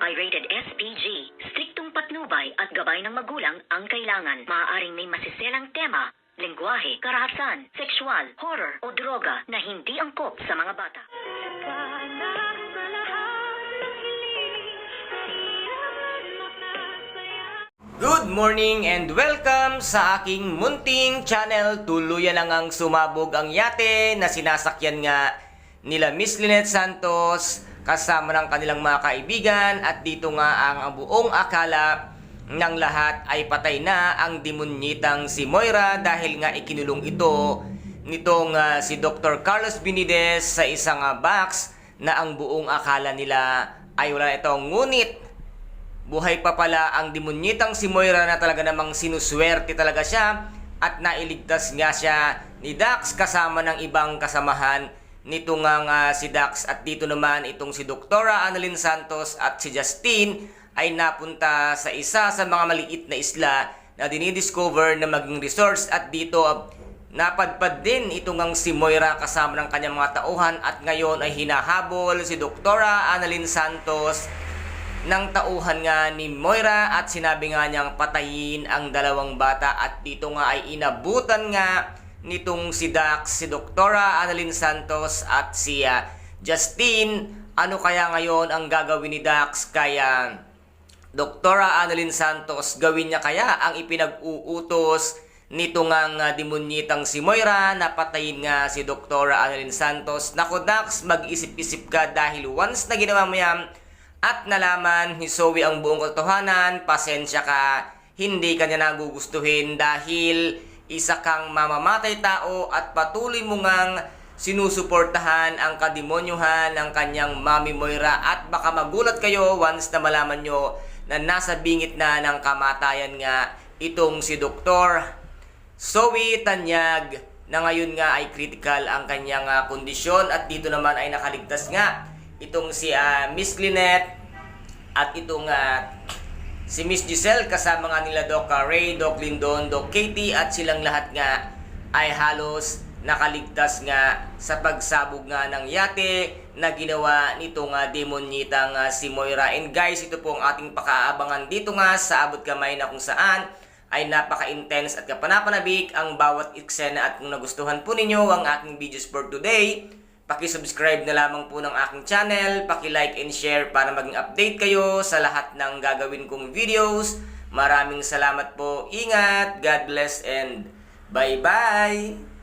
Pirated SPG. Striktong patnubay at gabay ng magulang ang kailangan. Maaaring may masiselang tema, lengguwahe, karahasan, sexual, horror o droga na hindi angkop sa mga bata. Good morning and welcome sa aking munting channel. Tuluyan lang ang sumabog ang yate na sinasakyan nga nila Miss Lynette Santos kasama ng kanilang mga kaibigan, at dito nga ang buong akala ng lahat ay patay na ang demonyitang si Moira dahil nga ikinulong ito nitong si Dr. Carlos Benitez sa isang box na ang buong akala nila ay wala na ito. Ngunit buhay pa pala ang demonyitang si Moira na talaga namang sinuswerte talaga siya, at nailigtas nga siya ni Dax kasama ng ibang kasamahan nito nga si Dax. At dito naman itong si Doktora Annalyn Santos at si Justine ay napunta sa isa sa mga maliit na isla na dinidiscover na maging resource, at dito napadpad din itong si Moira kasama ng kanyang mga tauhan, at ngayon ay hinahabol si Doktora Annalyn Santos ng tauhan nga ni Moira, at sinabi nga niyang patayin ang dalawang bata. At dito nga ay inabutan nga nitong si Dax, si Doktora Annalyn Santos at si Justine. Ano kaya ngayon ang gagawin ni Dax kaya Doktora Annalyn Santos? Gawin niya kaya ang ipinag-uutos nito nga demonyitang si Moira na patayin nga si Doktora Annalyn Santos? Naku Dax, mag-isip-isip ka, dahil once na ginawa mo yan at nalaman ni Zoe ang buong katotohanan, pasensya ka, hindi ka niya nagugustuhin dahil isa kang mamamatay tao at patuloy mo ngang sinusuportahan ang kademonyuhan ng kanyang Mami Moira. At baka magulat kayo once na malaman nyo na nasa bingit na ng kamatayan nga itong si Dr. Zoe Tanyag, na ngayon nga ay critical ang kanyang kondisyon. At dito naman ay nakaligtas nga itong si Miss Lynette at itong si Miss Giselle kasama nga nila Doc Ray, Doc Lindon, Doc Katie, at silang lahat nga ay halos nakaligtas nga sa pagsabog nga ng yate na ginawa nitong demonyitang si Moira. And guys, ito po ang ating pakaabangan dito nga sa Abot Kamay, na kung saan ay napaka-intense at kapanapanabik ang bawat eksena. At kung nagustuhan po ninyo ang aking videos for today, paki-subscribe na lamang po ng aking channel, paki-like and share para maging update kayo sa lahat ng gagawin kong videos. Maraming salamat po. Ingat, God bless, and bye-bye!